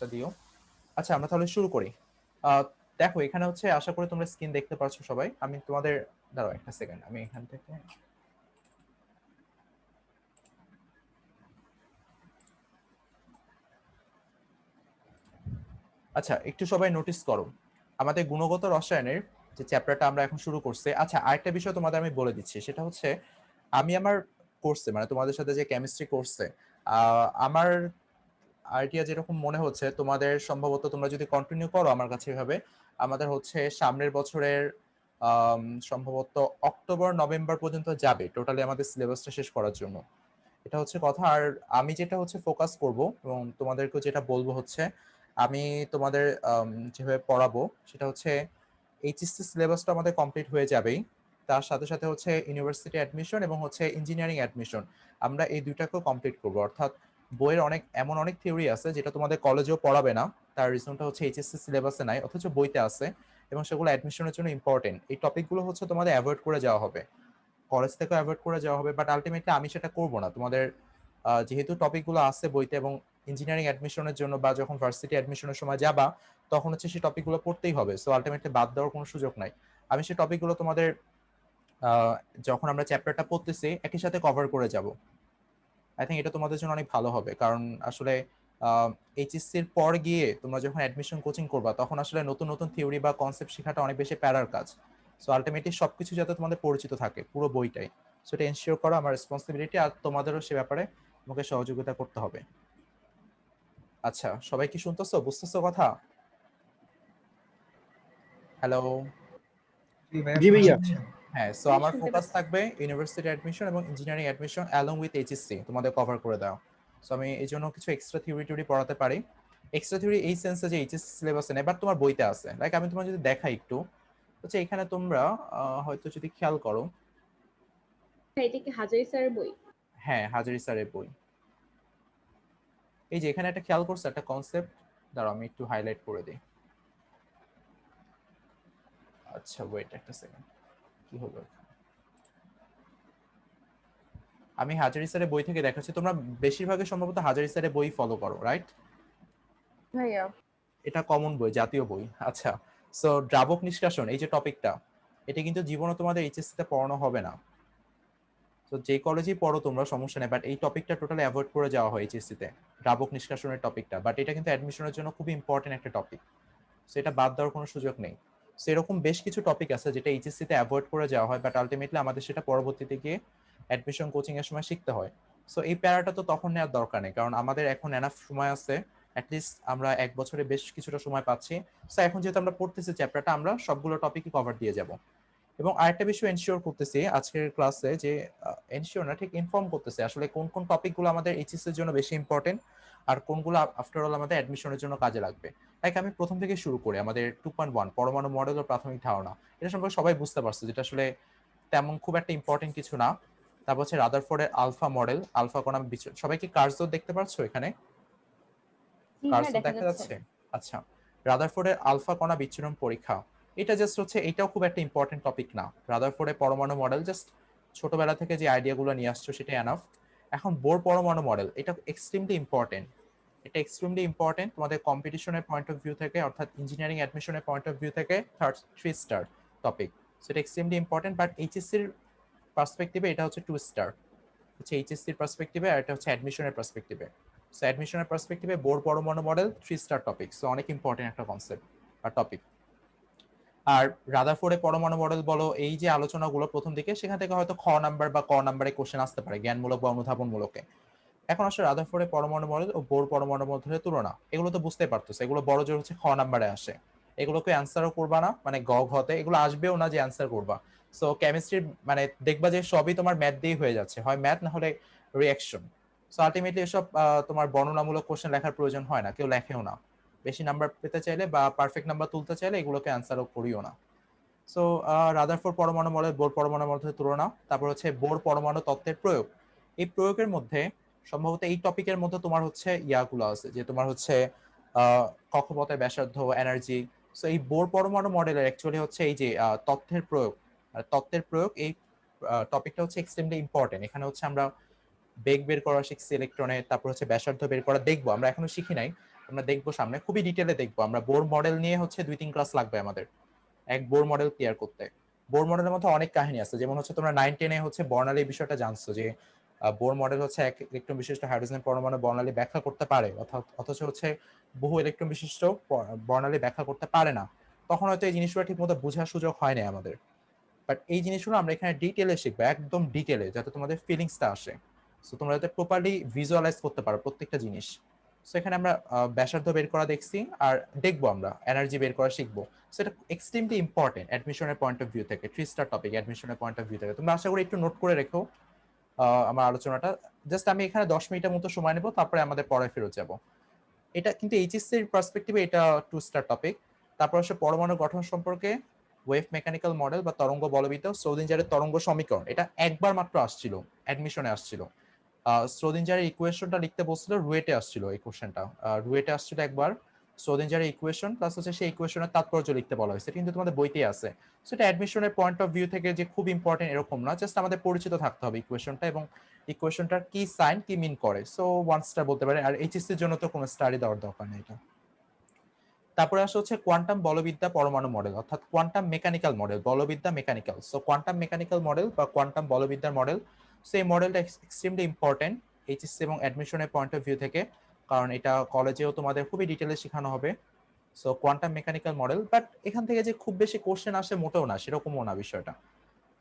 একটা দিও। আচ্ছা আমরা তাহলে শুরু করি। দেখো এখানে হচ্ছে আশা করি তোমরা স্ক্রিন দেখতে পাচ্ছ সবাই। আমি তোমাদের দাঁড়াও একটা সেকেন্ড, আমি এখান থেকে আচ্ছা একটু সবাই নোটিস করো আমাদের গুণগত রসায়নের যে চ্যাপ্টারটা আমরা এখন শুরু করছি। আচ্ছা আরেকটা বিষয় তোমাদের আমি বলে দিচ্ছি, সেটা হচ্ছে আমি আমার কোর্সে মানে তোমাদের সাথে যে কেমিস্ট্রি কোর্সে আমার আইডিয়া যেরকম মনে হচ্ছে তোমাদের সম্ভবত তোমরা যদি কন্টিনিউ করো আমার কাছে এভাবে, আমাদের হচ্ছে সামনের বছরের সম্ভবত অক্টোবর নভেম্বর পর্যন্ত যাবে টোটালি আমাদের সিলেবাসটা শেষ করার জন্য। এটা হচ্ছে কথা। আর আমি যেটা হচ্ছে ফোকাস করব এবং তোমাদেরকে যেটা বলবো হচ্ছে আমি তোমাদের যেভাবে পড়াবো সেটা হচ্ছে এইচএসসি সিলেবাসটা আমাদের কমপ্লিট হয়ে যাবেই, তার সাথে সাথে হচ্ছে ইউনিভার্সিটি অ্যাডমিশন এবং হচ্ছে ইঞ্জিনিয়ারিং অ্যাডমিশন আমরা এই দুইটাকেও কমপ্লিট করবো। অর্থাৎ বইয়ের এমন অনেক থিওরি আছে যেটা তোমাদের কলেজেও পড়াবে না, তার রিজনটা হচ্ছে এইচএসসি সিলেবাসে নাই অথচ বইতে আছে এবং সেগুলো অ্যাডমিশনের জন্য ইম্পর্টেন্ট। এই টপিকগুলো হচ্ছে তোমাদের অ্যাভয়েড করে যাওয়া হবে, কলেজ থেকে অ্যাভয়েড করে যাওয়া হবে, বাট আলটিমেটলি আমি সেটা করব না। তোমাদের যেহেতু টপিকগুলো আছে বইতে এবং ইঞ্জিনিয়ারিং অ্যাডমিশনের জন্য বা যখন ভার্সিটি অ্যাডমিশনের সময় যাবা তখন হচ্ছে সেই টপিকগুলো পড়তেই হবে, সো আলটিমেটলি বাদ দেওয়ার কোনো সুযোগ নাই। আমি সেই টপিকগুলো তোমাদের আহ, যখন আমরা চ্যাপ্টারটা পড়তেছি একই সাথে কভার করে যাব। আই থিঙ্ক এটা তোমাদের জন্য অনেক ভালো হবে, কারণ আসলে এইচএসসির পর গিয়ে তোমরা যখন অ্যাডমিশন কোচিং করবা তখন আসলে নতুন নতুন থিওরি বা কনসেপ্ট শেখাটা অনেক বেশি প্যারার কাজ। সো আলটিমেটলি সবকিছু যাতে তোমাদের পরিচিত থাকে পুরো বইটাই, সো এটা এনশিওর করা আমার রেসপন্সিবিলিটি, আর তোমাদেরও সে ব্যাপারে তোমাকে সহযোগিতা করতে হবে। আচ্ছা সবাই কি শুনতেছো, বুঝতেছো কথা? হ্যালো। জি ভাইয়া, জি শোনা ভাইয়া। যাচ্ছে। হ্যাঁ, সো হ্যাঁ, আমার শুনতে ফোকাস পাচ্ছি। থাকবে ইউনিভার্সিটি অ্যাডমিশন এবং engineering admission along with HSC তোমাদের কভার করে দাও। সো আমি এই জন্য কিছু এক্সট্রা থিওরি টিউরি পড়াতে পারি। এক্সট্রা থিওরি এই সেন্সে যে এইচএসসি সিলেবাসে নেই বাট তোমার বইতে আছে। লাইক আমি তোমার যদি দেখাই একটু, হচ্ছে এখানে তোমরা হয়তো যদি খেয়াল করো, হ্যাঁ, এটা কি হাজারি স্যারের বই? হ্যাঁ হাজারি স্যারের বই। এই যে এখানে একটা খেয়াল করছো একটা কনসেপ্ট, দাঁড়াও আমি একটু হাইলাইট করে দিই। আচ্ছা ওয়েট একটা সেকেন্ড, কি হলো এখানে? আমি হাজারি স্যারের বই থেকে দেখাচ্ছি, তোমরা বেশিরভাগই সম্ভবত হাজারি স্যারের বই ফলো করো, রাইট? ভাইয়া, এটা কমন বই, জাতীয় বই। আচ্ছা, সো দ্রাবক নিষ্কাশন এই যে টপিকটা, এটা কিন্তু জীবনে তোমাদের এইচএসসি তে পড়ানো হবে না। তো যে কলেজেই পড়ো তোমরা সমস্যা নেই, বাট এই টপিকটা টোটালি অ্যাভয়েড করে যাওয়া হয় এইচএসসি তে, দ্রাবক নিষ্কাশনের টপিকটা। বাট এটা কিন্তু অ্যাডমিশনের জন্য খুবই ইম্পর্টেন্ট একটা টপিক, সো এটা বাদ দেওয়ার কোনো সুযোগ নেই। সো এরকম বেশ কিছু টপিক আছে যেটা এইচএসসি তে অ্যাভয়েড করে যাওয়া হয়, বাট আলটিমেটলি আমাদের সেটা পরবর্তীতে গিয়ে অ্যাডমিশন কোচিং এর সময় শিখতে হয়। সো এই প্যারাটা তো তখন নেওয়ার দরকার নেই, কারণ আমাদের এখন এনাফ সময় আছে, অ্যাটলিস্ট আমরা এক বছরে বেশ কিছুটা সময় পাচ্ছি। সো এখন যেহেতু আমরা পড়তেছি চ্যাপ্টারটা, আমরা সবগুলো টপিকই কভার দিয়ে যাব। এবং আরেকটা বিষয় এনশিওর করতেছি আজকের ক্লাসে যে, এনশিওর না ঠিক ইনফর্ম করতেছি আসলে কোন কোন টপিকগুলো আমাদের এইচএস এর জন্য বেশি ইম্পর্টেন্ট আর কোনগুলো আফটার অল আমাদের অ্যাডমিশনের জন্য কাজে লাগবে। লাইক আমি প্রথম থেকে শুরু করি, আমাদের 2.1 পরমাণু মডেল ও প্রাথমিক ধারণা, এটা সম্পর্কে সবাই বুঝতে পারছে যেটা আসলে তেমন খুব একটা ইম্পর্টেন্ট কিছু না। তারপর হচ্ছে রাদারফোর্ডের আলফা মডেল, আলফা কণা বিচ্ছুরণ, সবাই কি কার্সর দেখতে পাচ্ছ এখানে? জি হ্যাঁ, কার্সর দেখা দেখা যাচ্ছে। যাচ্ছে? আচ্ছা, রাদারফোর্ডের আলফা কণা বিচ্ছুরণ পরীক্ষা, এটা জাস্ট হচ্ছে এটাও খুব একটা ইম্পর্টেন্ট টপিক না। রাদারফোর্ডের পরমাণু মডেল জাস্ট ছোটবেলা থেকে যে আইডিয়াগুলো নিয়ে আসছো সেটাই এনাফ। এখন বোর পরমাণু মডেল, এটা এক্সট্রিমলি ইম্পর্টেন্ট। এটা এক্সট্রিমলি ইম্পর্টেন্ট তোমাদের কম্পিটিশনের পয়েন্ট অফ ভিউ থেকে, অর্থাৎ ইঞ্জিনিয়ারিং অ্যাডমিশনের পয়েন্ট অফ ভিউ থেকে 3 স্টার টপিক। সেটা এক্সট্রিমলি ইম্পর্টেন্ট, বাট এইচএসসির পার্সপেক্টিভে এটা হচ্ছে 2 স্টার, হচ্ছে এইচএসসির পার্সপেক্টিভে, আর এটা হচ্ছে অ্যাডমিশনের পার্সপেক্টিভে। সো অ্যাডমিশনের পার্সপেক্টিভে বোর পরমাণু মডেল 3 স্টার টপিক, সো অনেক ইম্পর্টেন্ট একটা কনসেপ্ট আর টপিক। আর রাদারফোর্ডে পরমাণু মডেল বলো, এই যে আলোচনাগুলো প্রথম দিকে সেখান থেকে হয়তো খ নাম্বার বা ক নাম্বারে কোশ্চেন আসতে পারে জ্ঞানমূলক বা অনুধাবনমূলকে। এখন আসলে রাদারফোর্ডের পরমাণু মডেল ও বোর পরমাণু মডেলের তুলনা, এগুলো তো বুঝতে পারতেছে, এগুলো বড় জোর হচ্ছে খ নাম্বারে আসে। এগুলোকে অ্যান্সারও করবা না, মানে গ ঘতে এগুলো আসবেও না যে অ্যান্সার করবা। সো কেমিস্ট্রির মানে দেখবা যে সবই তোমার ম্যাথ দিয়েই হয়ে যাচ্ছে, হয় ম্যাথ না হলে রিয়াকশন। সো আলটিমেটলি এসব তোমার বর্ণনামূলক কোশ্চেন লেখার প্রয়োজন হয় না, কেউ লেখেও না। বেশি নাম্বার পেতে চাইলে বা পারফেক্ট নাম্বার তুলতে চাইলে এগুলোকে অ্যান্সারও করিও না। সো রাদারফোর্ড পরমাণু মডেল বোর পরমাণু মডেলের তুলনা, তারপর হচ্ছে বোর পরমাণু তত্ত্বের প্রয়োগ। এই প্রয়োগের মধ্যে সম্ভবত এই টপিকের মধ্যে তোমার হচ্ছে ইয়াগুলো আছে যে তোমার হচ্ছে কক্ষপথের ব্যাসার্ধ, এনার্জি। সো এই বোর পরমাণু মডেলের অ্যাকচুয়ালি হচ্ছে এই যে তথ্যের প্রয়োগ, তত্ত্বের প্রয়োগ, এই টপিকটা হচ্ছে এক্সট্রিমলি ইম্পর্টেন্ট। এখানে হচ্ছে আমরা বেগ বের করা শিখছি ইলেকট্রনের, তারপর হচ্ছে ব্যাসার্ধ বের করা দেখবো, আমরা এখনো শিখি নাই, আমরা দেখবো সামনে, খুবই ডিটেলে দেখবো। আমরা বোর মডেল নিয়ে হচ্ছে 2-3 ক্লাস লাগবে আমাদের এক বোর মডেল ক্লিয়ার করতে। বোর মডেলের মধ্যে অনেক কাহিনী আছে, যেমন হচ্ছে তোমরা 9-10 এ হচ্ছে বর্ণালী বিষয়টা জানছো যে বোর মডেল হচ্ছে এক ইলেকট্রন বিশিষ্ট হাইড্রোজেন পরমাণু বর্ণালী ব্যাখ্যা করতে পারে, অথচ হচ্ছে বহু ইলেকট্রন বিশিষ্ট বর্ণালী ব্যাখ্যা করতে পারে না। তখন হয়তো এই জিনিসগুলো ঠিক মতো বোঝার সুযোগ হয় না আমাদের। বাট এই জিনিসগুলো আমরা এখানে ডিটেলে শিখবো, একদম ডিটেলে, যাতে তোমাদের ফিলিংসটা আসে, সো তোমরা যাতে প্রপারলি ভিজুয়ালাইজ করতে পারো প্রত্যেকটা জিনিস। সো এখানে আমরা ব্যাসার্ধ বের করা দেখছি, আর দেখবো আমরা এনার্জি বের করা শিখবো। সো এটা এক্সট্রিমলি ইম্পর্টেন্ট অ্যাডমিশনের পয়েন্ট অফ ভিউ থেকে, 3 স্টার টপিক অ্যাডমিশনের পয়েন্ট অফ ভিউ থেকে। তোমরা আশা করি একটু নোট করে রেখো আমার আলোচনাটা। জাস্ট আমি এখানে 10 মিনিটের মতো সময় নেবো, তারপরে আমাদের পড়ায় ফেরত যাব। এটা কিন্তু এইচএসসি এর পার্সপেক্টিভে এটা 2 স্টার টপিক। তারপর আসলে পরমাণু গঠন সম্পর্কে ওয়েভ মেকানিক্যাল মডেল বা তরঙ্গ বলবিদ্যা, শ্রোডিঞ্জারের তরঙ্গ সমীকরণ, এটা একবার মাত্র আসছিল, অ্যাডমিশনে আসছিল। শ্রোডিঞ্জারের ইকুয়েশনটা লিখতে বলছিল, রুয়েটে আসছিল এই কোশ্চেনটা, রুয়েটে আসছিল একবার। শ্রোডিঞ্জারের ইকুয়েশন প্লাস হচ্ছে সেই ইকুয়েশনের তাৎপর্য লিখতে বলা হয়েছে, কিন্তু তোমাদের বইতেই আছে। সেটা অ্যাডমিশনের পয়েন্ট অফ ভিউ থেকে যে খুব ইম্পর্টেন্ট এরকম না, জাস্ট আমাদের পরিচিত থাকতে হবে ইকুয়েশনটা এবং ইকুয়েশনটার কি সাইন কি মিন করে। সো 1 স্টার বলতে পারে, আর এইচএসসির জন্য তো কোনো স্টাডি দেওয়ার দরকার নেই এটা। তারপরে আসে হচ্ছে কোয়ান্টাম বলবিদ্যা পরমাণু মডেল, অর্থাৎ কোয়ান্টাম মেকানিক্যাল মডেল, বলবিদ্যা mechanical. So quantum mechanical model বা কোয়ান্টাম বলবিদ্যার মডেল, সো এই মডেলটা এক্সট্রিমলি ইম্পর্টেন্ট এইচএসসি এবং অ্যাডমিশনের পয়েন্ট অফ ভিউ থেকে, কারণ এটা কলেজেও তোমাদের খুবই ডিটেলে শেখানো হবে। So quantum mechanical model, but এখান থেকে যে খুব বেশি কোশ্চেন আসে মোটেও না, সেরকমও না বিষয়টা।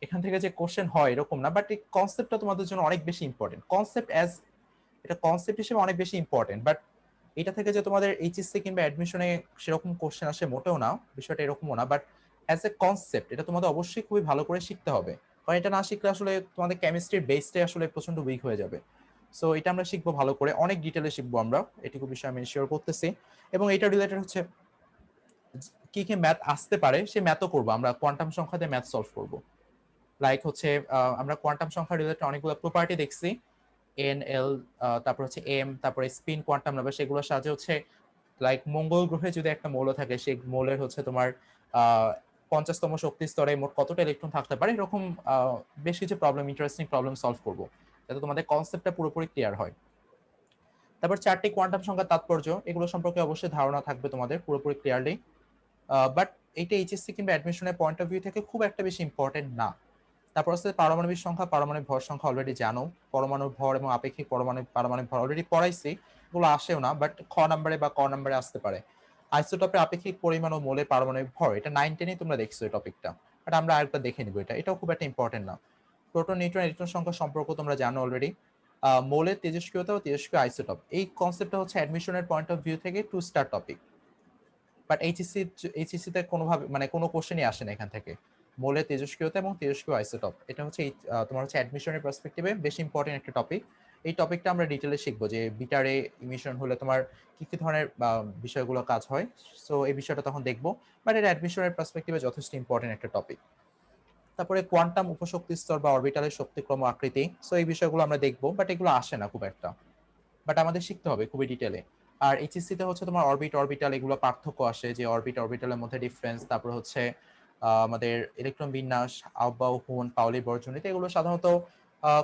এখান থেকে যে কোশ্চেন হয় এরকম না, বাট এই কনসেপ্টটা তোমাদের জন্য অনেক বেশি ইম্পর্টেন্ট। কনসেপ্ট অ্যাজ এটা কনসেপ্ট হিসেবে অনেক বেশি ইম্পর্টেন্ট, বাট এটা থেকে যে তোমাদের এইচএসসি কিংবা অ্যাডমিশনে সেরকম কোশ্চেন আসে মোটেও না, বিষয়টা এরকমও না। বাট অ্যাজ এ কনসেপ্ট এটা তোমাদের অবশ্যই খুবই ভালো করে শিখতে হবে, কারণ এটা না শিখলে আসলে তোমাদের কেমিস্ট্রির বেসটাই আসলে প্রচন্ড উইক হয়ে যাবে। সো এটা আমরা শিখবো ভালো করে, অনেক ডিটেলে শিখবো আমরা, এটুকু বিষয় আমি শিওর করতেছি। এবং এটা রিলেটেড হচ্ছে কি কি ম্যাথ আসতে পারে সেই ম্যাথও করবো আমরা, কোয়ান্টাম সংখ্যা দিয়ে ম্যাথ সলভ করবো। লাইক হচ্ছে আমরা কোয়ান্টাম সংখ্যা রিলেটেড অনেকগুলো প্রপার্টি দেখছি, এন এল, তারপর হচ্ছে এম, তারপরে স্পিন কোয়ান্টাম নাম্বার, সেগুলোর সাহায্যে হচ্ছে লাইক মঙ্গল গ্রহে যদি একটা মৌল থাকে, সেই মৌলের হচ্ছে তোমার 50তম শক্তি স্তরে মোট কতটা ইলেকট্রন থাকতে পারে, এরকম বেশ কিছু প্রবলেম, ইন্টারেস্টিং প্রবলেম সলভ করবো, যাতে তোমাদের কনসেপ্টটা পুরোপুরি ক্লিয়ার হয়। তারপর 4টি কোয়ান্টাম সংখ্যার তাৎপর্য, এগুলো সম্পর্কে অবশ্যই ধারণা থাকবে তোমাদের পুরোপুরি ক্লিয়ারলি। বাট এইটা এইচএসসি কিংবা অ্যাডমিশনের পয়েন্ট অফ ভিউ থেকে খুব একটা বেশি ইম্পর্টেন্ট না। তারপর হচ্ছে পারমাণবিক সংখ্যা, পারমাণবিক ভর সংখ্যা অলরেডি জানো, পরমাণুর ভর এবং আপেক্ষিক পারমাণবিক ভর অলরেডি পড়াইছি, এগুলো আসেও না, বাট খ নাম্বারে বা ক নাম্বারে আসতে পারে। আইসোটপের আপেক্ষিক পরিমাণ ও মোলের পারমাণবিক ভর, এটা 9-10 তোমরা দেখছো এই টপিকটা, বাট আমরা আরেকবার দেখে নিব, এটাও খুব একটা ইম্পর্টেন্ট না। প্রোটন নিউট্রন ইলেকট্রন সংখ্যা সম্পর্ক তোমরা জানো অলরেডি। মোলের তেজস্ক্রিয়তা ও তেজস্ক্রিয় আইসোটপ, এই কনসেপ্টটা হচ্ছে অ্যাডমিশনের পয়েন্ট অফ ভিউ থেকে 2 স্টার টপিক, বাট এইচএসসি তে কোনোভাবে মানে কোনো কোশ্চেনই আসে না এখান থেকে। মোলের তেজস্ক্রিয়তা এবং তেজস্ক্রিয় আইসোটপ, এটা হচ্ছে তোমার হচ্ছে অ্যাডমিশনের পার্সপেক্টিভে বেশি ইম্পর্টেন্ট একটা টপিক। এই টপিকটা আমরা ডিটেইলে শিখবো যে বিটারে ইমিশন হলে তোমার কি কি ধরনের বিষয়গুলো কাজ হয়। সো এই বিষয়টা তখন দেখবো, বাট এটা অ্যাডমিশনের পার্সপেক্টিভে যথেষ্ট ইম্পর্টেন্ট একটা টপিক। তারপরে কোয়ান্টাম উপশক্তি স্তর বা অরবিটালের শক্তিক্রম আকৃতি, সো এই বিষয়গুলো আমরা দেখবো, বাট এগুলো আসে না খুব একটা, বাট আমাদের শিখতে হবে খুবই ডিটেলে। আর এইচএসসি তে হচ্ছে তোমার অরবিট অরবিটাল এগুলো পার্থক্য আসে, যে অরবিট অরবিটালের মধ্যে ডিফারেন্স, তারপর হচ্ছে আমাদের ইলেকট্রন বিন্যাস, আউবাউ হুন পাউলি বর্জনীতি, এগুলো সাধারণত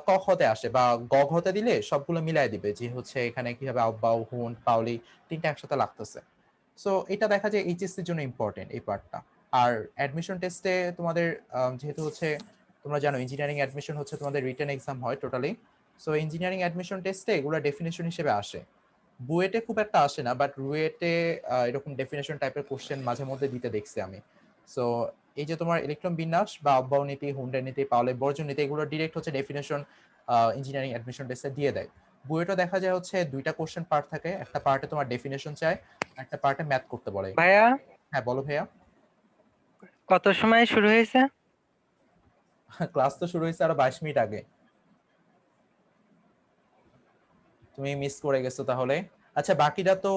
ক খতে আসে, বা গ ঘতে দিলে সবগুলো মিলাই দিবে যে হচ্ছে এখানে কিভাবে আউবাউ হুন পাউলি তিনটা একসাথে লাগতেছে। সো এটা দেখা যায় এইচএসসির জন্য ইম্পর্টেন্ট এই পার্টটা। আর অ্যাডমিশন টেস্টে তোমাদের যেহেতু হচ্ছে তোমরা জানো ইঞ্জিনিয়ারিং অ্যাডমিশন হচ্ছে তোমাদের রিটেন এক্সাম হয় টোটালি। সো ইঞ্জিনিয়ারিং অ্যাডমিশন টেস্টে এগুলো ডেফিনেশন হিসেবে আসে, বুয়েটে খুব একটা আসে না, বাট রুয়েটে এরকম ডেফিনেশন টাইপের কোশ্চেন মাঝে মধ্যে দিতে দেখছি আমি। সো এই যে তোমার ইলেকট্রন বিন্যাস বা অব্যায় নীতি, হুন্ডের নীতি, পাউলের বর্জন নীতি, এগুলো ডিরেক্ট হচ্ছে ডেফিনেশন ইঞ্জিনিয়ারিং অ্যাডমিশন টেস্টে দিয়ে দেয়। বুয়েটে দেখা যায় হচ্ছে 2টা কোশ্চেন পার্ট থাকে, একটা পার্টে তোমার ডেফিনেশন চায়, একটা পার্টে ম্যাথ করতে বলে। ভাইয়া হ্যাঁ বলো ভাইয়া। কত সময় শুরু হয়েছে? ক্লাস তো শুরু হয়েছে আরো 22 মিনিট আগে, তুমি মিস করে গেছো তাহলে। আচ্ছা বাকিটা তো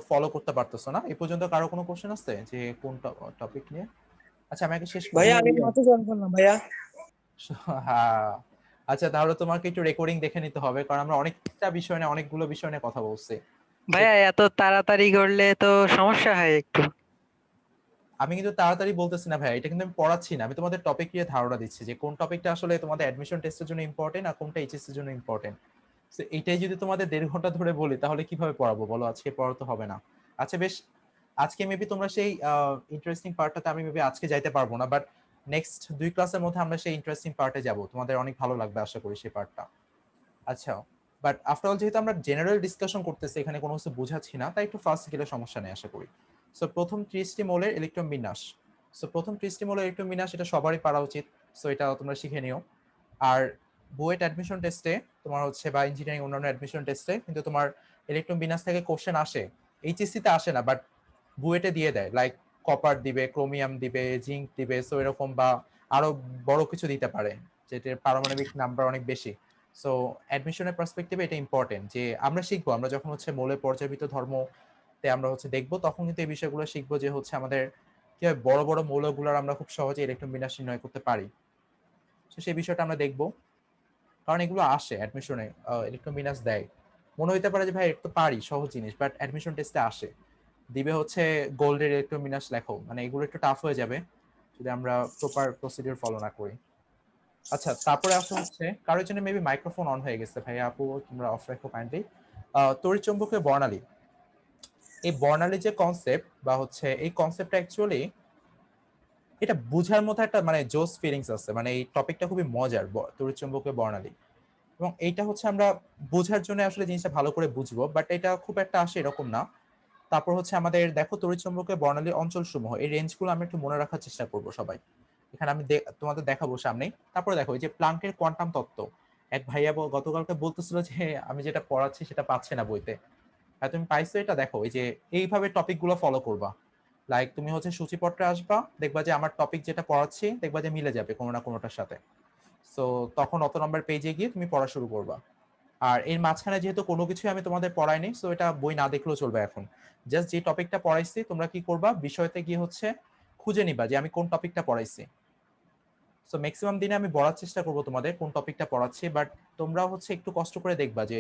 ফলো করতে পারতেছো না, এই পর্যন্ত কারো কোনো কোশ্চেন আছে যে কোন টপিক নিয়ে? আচ্ছা আমি আগে শেষ করি। ভাইয়া আমি মাত্র জয়েন করলাম ভাইয়া। হ্যাঁ, আচ্ছা তাহলে তোমাকে একটু রেকর্ডিং দেখে নিতে হবে, কারণ আমরা অনেকটা বিষয় নিয়ে অনেকগুলো বিষয় নিয়ে কথা বলছি। ভাইয়া এত তাড়াতাড়ি করলে তো সমস্যা হয় একটু। আমি কিন্তু তাড়াতাড়ি বলতেছি না ভাই, এটা কিন্তু আমি পড়াচ্ছি না, আমি তোমাদের টপিক নিয়ে ধারণা দিচ্ছি যে কোন টপিকটা আসলে তোমাদের অ্যাডমিশন টেস্টের জন্য ইম্পর্টেন্ট আর কোনটা এইচএসসি এর জন্য ইম্পর্টেন্ট। So এটাই যদি তোমাদের 1.5 ঘন্টা ধরে বলি তাহলে কিভাবে পড়াবো বলো, আজকে পড়া তো হবে না। আচ্ছা বেশ, আজকে মেবি তোমরা সেই ইন্টারেস্টিং পার্টটাতে আমি মেবি আজকে যাইতে পারবো না, বাট নেক্সট 2 ক্লাসের মধ্যে আমরা সেই ইন্টারেস্টিং পার্টে যাব, তোমাদের অনেক ভালো লাগবে আশা করি সেই পার্টটা। আচ্ছা, বাট আফটার অল যেহেতু আমরা জেনারেল ডিসকাশন করতেছি, এখানে কোনো কিছু বোঝাচ্ছি না, তাই একটু ফার্স্ট গেলে সমস্যা নেই আশা করি। সো প্রথম 30টি মোলের ইলেকট্রন বিন্যাস। সো প্রথম 30টি মোলের ইলেকট্রন বিন্যাস এটা সবারই পারা উচিত, সো এটা তোমরা শিখে নিও। আর বুয়েট অ্যাডমিশন টেস্টে তোমার হচ্ছে বা ইঞ্জিনিয়ারিং অন্যান্য অ্যাডমিশন টেস্টে কিন্তু তোমার ইলেকট্রন বিন্যাস থেকে কোশ্চেন আসে, এইচএসসি তে আসে না, বাট বুয়েটে দিয়ে দেয়, লাইক কপার দিবে, ক্রোমিয়াম দিবে, জিঙ্ক দিবে, সো এরকম, বা আরো বড় কিছু দিতে পারে যেটার পারমাণবিক নাম্বার অনেক বেশি। সো অ্যাডমিশনের পার্সপেক্টিভে এটা ইম্পর্টেন্ট যে আমরা শিখবো, আমরা যখন হচ্ছে মৌলের পর্যায়বৃত্ত ধর্মতে আমরা হচ্ছে দেখবো, তখন কিন্তু এই বিষয়গুলো শিখবো যে হচ্ছে আমাদের কিভাবে বড় বড় মৌলগুলোর আমরা খুব সহজে ইলেকট্রন বিন্যাস নির্ণয় করতে পারি। তো সেই বিষয়টা আমরা দেখবো, কারণ এগুলো আসে অ্যাডমিশনে, ইলেকট্রন বিন্যাস দেয়। মনে হইতে পারে যে ভাই এটা তো পারি, সহজ জিনিস, বাট অ্যাডমিশন টেস্টে আসে, দিবে হচ্ছে গোল্ডের ইলেকট্রন বিন্যাস লেখো, মানে এগুলো একটু টাফ হয়ে যাবে যদি আমরা প্রপার প্রসিডিউর ফলো না করি। আচ্ছা, তারপরে আসা হচ্ছে কারোর জন্য মেবি মাইক্রোফোন অন হয়ে গেছে, ভাইয়া আপু তোমরা অফ রাখো কাইন্ডলি। তড়িৎচুম্বকীয় বর্ণালী, এই বর্ণালী যে কনসেপ্ট বা হচ্ছে এই কনসেপ্টটা অ্যাকচুয়ালি এটা বুঝার মধ্যে একটা মানে জোস ফিলিংস আছে, মানে এই টপিকটা খুবই মজার, তড়িৎচুম্বকীয় বর্ণালী। এবং এইটা হচ্ছে আমরা বোঝার জন্য আসলে জিনিসটা ভালো করে বুঝবো, বাট এটা খুব একটা আসে এরকম না। তারপর হচ্ছে আমাদের দেখো তড়িৎচুম্বকীয় বর্ণালীর অঞ্চলসমূহ, এই রেঞ্জগুলো আমরা একটু মনে রাখার চেষ্টা করব সবাই। এখানে আমি তোমাদের দেখাবো সামনেই। তারপরে দেখো এই যে প্লাঙ্কের কোয়ান্টাম তত্ত্ব, এক ভাইয়া গতকালকে বলতেছিল যে আমি যেটা পড়াচ্ছি সেটা পাচ্ছে না বইতে, আর তুমি পাইছো এটা, দেখো এই যে এইভাবে টপিক গুলো ফলো করবা, লাইক তুমি হচ্ছে সূচিপত্রে আসবা, দেখবা যে আমার টপিক যেটা পড়াচ্ছি দেখবা যে মিলে যাবে কোনো না কোনোটার সাথে। সো তখন অত নম্বর পেজে গিয়ে তুমি পড়া শুরু করবা। আর এর মাঝখানে যেহেতু কোনো কিছুই আমি তোমাদের পড়াইনি, সো এটা বই না দেখলেও চলবে। এখন জাস্ট যে টপিকটা পড়াইছি তোমরা কি করবা, বিষয়তে গিয়ে হচ্ছে খুঁজে নিবা যে আমি কোন টপিকটা পড়াইছি। সো ম্যাক্সিমাম দিনে আমি বলার চেষ্টা করব তোমাদের কোন টপিকটা পড়াচ্ছি, বাট তোমরা হচ্ছে একটু কষ্ট করে দেখবা যে